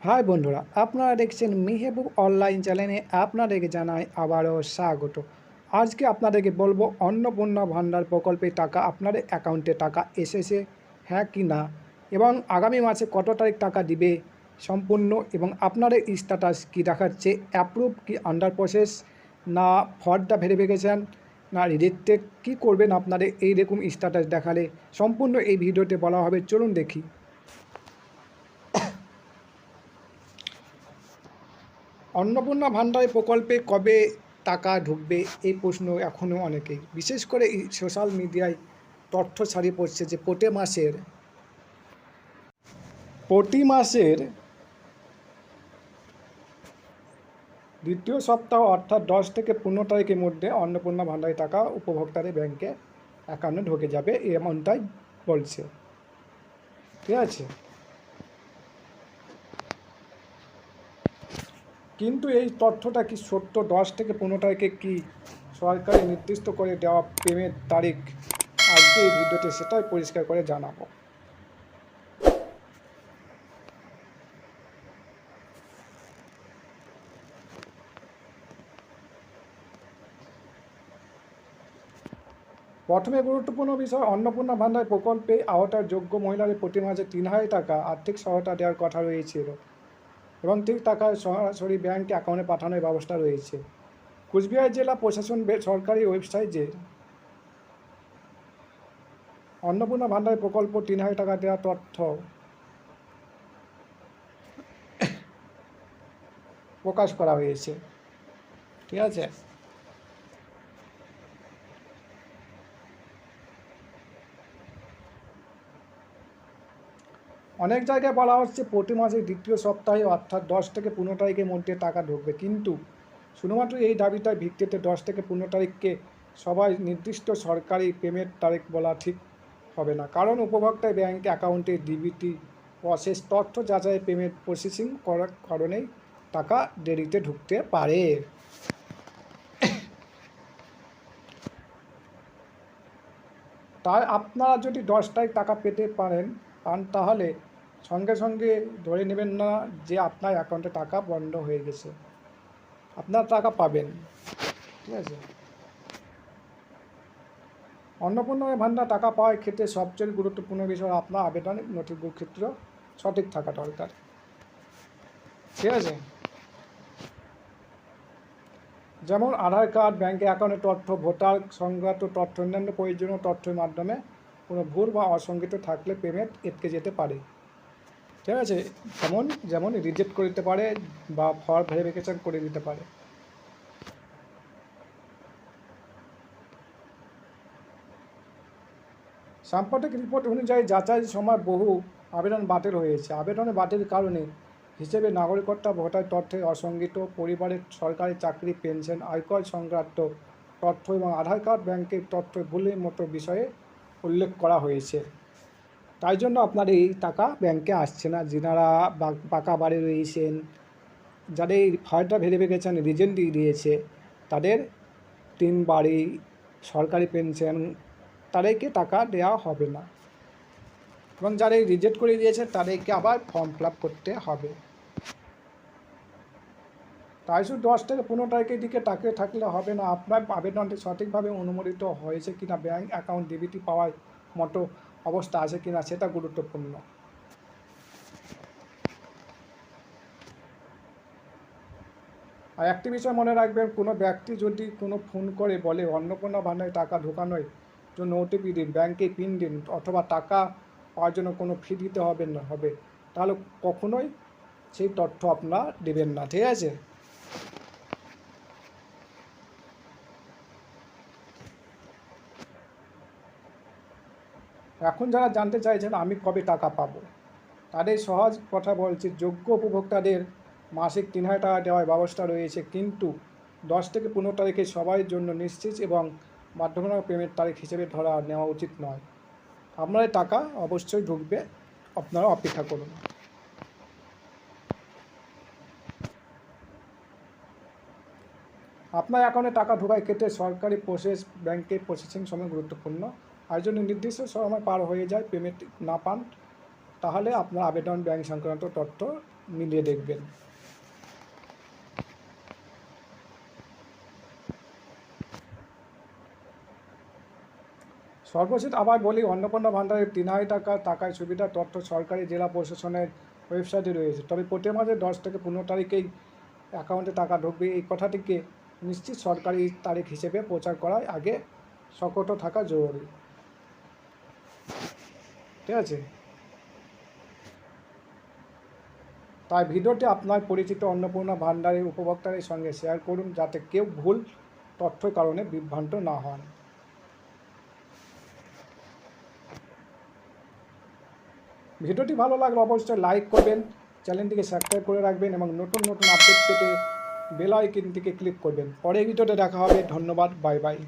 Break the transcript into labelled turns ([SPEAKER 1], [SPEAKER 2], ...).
[SPEAKER 1] High বন্ধুরা, আপনারা দেখছেন মেহেবুব অনলাইন চ্যানেলে আপনাদেরকে জানাই আবারও স্বাগত। আজকে আপনাদেরকে বলবো অন্নপূর্ণা ভান্ডার প্রকল্পে টাকা আপনাদের অ্যাকাউন্টে টাকা এসেছে হ্যাঁ কি না, এবং আগামী মাসে কত তারিখ টাকা দিবে সম্পূর্ণ, এবং আপনাদের স্ট্যাটাস কি দেখাচ্ছে, অ্যাপ্রুভ কি আন্ডার প্রসেস, না ফর দ্য ভেরিফিকেশান, না রিজেক্টেড, কী করবেন আপনাদের এইরকম স্ট্যাটাস দেখালে সম্পূর্ণ এই ভিডিওতে বলা হবে। চলুন দেখি। অন্নপূর্ণা ভান্ডার প্রকল্পে কবে টাকা ঢুকবে, এই প্রশ্ন এখনও অনেকেই, বিশেষ করে সোশ্যাল মিডিয়ায় তথ্য ছড়িয়ে পড়ছে যে প্রতি মাসের দ্বিতীয় সপ্তাহ অর্থাৎ 10 থেকে 15 তারিখের মধ্যে অন্নপূর্ণা ভান্ডারে টাকা উপভোক্তাদের ব্যাংকে অ্যাকাউন্টে ঢুকে যাবে, এমনটাই বলছে। ঠিক আছে, কিন্তু এই তথ্যটা কি সত্য? 10 থেকে 15 তারিখে কি সরকারি নির্দিষ্ট করে দেওয়া পেমেন্ট তারিখ? আজকে এই ভিডিওতে সেটাই পরিষ্কার করে জানাবো। প্রথমে গুরুত্বপূর্ণ বিষয়, অন্নপূর্ণা ভান্ডার প্রকল্পে আওতার যোগ্য মহিলাদের প্রতি মাসে 3,000 টাকা আর্থিক সহায়তা দেওয়ার কথা রয়েছিল, এবং ঠিক টাকা সরাসরি ব্যাংক অ্যাকাউন্টে পাঠানোর ব্যবস্থা রয়েছে। কুচবিহার জেলা প্রশাসন সরকারি ওয়েবসাইটে অন্নপূর্ণা ভান্ডার প্রকল্প 3,000 টাকা দেওয়ার তথ্য প্রকাশ করা হয়েছে। ঠিক আছে, অনেক জায়গায় বলা হচ্ছে প্রতি মাসের দ্বিতীয় সপ্তাহে অর্থাৎ 10 থেকে 15 তারিখের মধ্যে টাকা ঢুকবে, কিন্তু শুধুমাত্র এই দাবিটার ভিত্তিতে 10 থেকে 15 তারিখকে সবাই নির্দিষ্ট সরকারি পেমেন্ট তারিখ বলা ঠিক হবে না, কারণ উপভোক্তার ব্যাংক অ্যাকাউন্টে ডিবিটি প্রসেস তথ্য যাচাই পেমেন্ট প্রসেসিং করার কারণেই টাকা দেরিতে ঢুকতে পারে। তাই আপনারা যদি 10 তারিখ টাকা পেতে পান তাহলে সঙ্গে সঙ্গে ধরে নেবেন না যে আপনার অ্যাকাউন্টে টাকা বন্ধ হয়ে গেছে, আপনার টাকা পাবেন। ঠিক আছে, অন্নপূর্ণা ভান্ডার টাকা পাওয়ার ক্ষেত্রে সবচেয়ে গুরুত্বপূর্ণ বিষয় আপনার আবেদনের নথিপত্র সঠিক থাকা দরকার। ঠিক আছে, যেমন আধার কার্ড, ব্যাঙ্কে অ্যাকাউন্টের তথ্য, ভোটার সংক্রান্ত তথ্য, অন্যান্য প্রয়োজনীয় তথ্যের মাধ্যমে কোনো ভুল বা অসঙ্গত থাকলে পেমেন্ট আটকে যেতে পারে। ঠিক আছে, যেমন রিজেক্ট করে দিতে পারে বা ফর ভেরিফিকেশান করে দিতে পারে। সাম্প্রতিক রিপোর্ট অনুযায়ী যাচাই সময় বহু আবেদন বাতিল হয়েছে। আবেদনে বাতিলের কারণে হিসেবে নাগরিকত্ব, ভোটার তথ্যের অসঙ্গত, পরিবারের সরকারি চাকরি, পেনশন, আয়কর সংক্রান্ত তথ্য এবং আধার কার্ড, ব্যাংকের তথ্য ভুলের মতো বিষয়ে উল্লেখ করা হয়েছে। তাই জন্য আপনার এই টাকা ব্যাংকে আসছে না। যিনারা পাকা বাড়ি রয়েছেন, যাদের ফার্দার ভেরিফিকেশান রিজেন্ট দিয়েছে, তাদের 3 বাড়ি, সরকারি পেনশন, তাদেরকে টাকা দেওয়া হবে না, এবং যারা রিজেক্ট করে দিয়েছে তাদেরকে আবার ফর্ম ফিল আপ করতে হবে। তাই শুধু 10 থেকে 15 তারিখের দিকে টাকা থাকলে হবে না, আপনার আবেদনটি সঠিকভাবে অনুমোদিত হয়েছে কিনা, ব্যাংক অ্যাকাউন্ট ডিবিটি পাওয়ার মতো অবস্থা আছে কিনা, সেটা গুরুত্বপূর্ণ। আর একটি বিষয় মনে রাখবেন, কোনো ব্যক্তি যদি কোনো ফোন করে বলে অন্নপূর্ণা ভান্ডারে টাকা ঢোকানোর জন্য ওটিপি দিন, ব্যাংকে পিন দিন, অথবা টাকা পাওয়ার জন্য কোনো ফি দিতে হবে, তাহলে কখনোই সেই তথ্য আপনারা দেবেন না। ঠিক আছে, এখন যারা জানতে চাইছেন আমি কবে টাকা পাবো, তাদের সহজ কথা বলছি, যোগ্য উপভোক্তাদের মাসিক 3,000 টাকা দেওয়ার ব্যবস্থা রয়েছে, কিন্তু 10 থেকে 15 তারিখে সবার জন্য নিশ্চিত এবং বাধ্যতামূলক পেমেন্ট তারিখ হিসেবে নেওয়া উচিত নয়। আপনাদের টাকা অবশ্যই ঢুকবে, আপনারা অপেক্ষা করুন। আপনার অ্যাকাউন্টে টাকা ঢোকার ক্ষেত্রে সরকারি প্রসেস, ব্যাংকের প্রসেসিং সময় গুরুত্বপূর্ণ। আর যদি নির্দিষ্ট সময় পার হয়ে যায় পেমেন্ট না পান, তাহলে আপনার আবেদন ব্যাংক সংক্রান্ত তথ্য মিলিয়ে দেখবেন। সর্বশেষ আবার বলি, অন্নপূর্ণা ভান্ডারের ৩,০০০ টাকায় সুবিধার তথ্য সরকারি জেলা প্রশাসনের ওয়েবসাইটে রয়েছে। তবে প্রতি মাসে 10 থেকে 15 তারিখেই অ্যাকাউন্টে টাকা ঢুকবে, এই কথাটিকে নিশ্চিত সরকারি তারিখ হিসেবে প্রচার করার আগে সতর্ক থাকা জরুরি। ঠিক আছে, তাই ভিডিওটি আপনার পরিচিত অন্নপূর্ণা ভান্ডারের উপভোক্তাদের সঙ্গে শেয়ার করুন, যাতে কেউ ভুল তথ্যের কারণে বিভ্রান্ত না হন। ভিডিওটি ভালো লাগলে অবশ্যই লাইক করবেন, চ্যানেলটিকে সাবস্ক্রাইব করে রাখবেন এবং নতুন নতুন আপডেট পেতে বেল আইকনটিকে ক্লিক করবেন। পরের ভিডিওতে দেখা হবে। ধন্যবাদ, বাই বাই।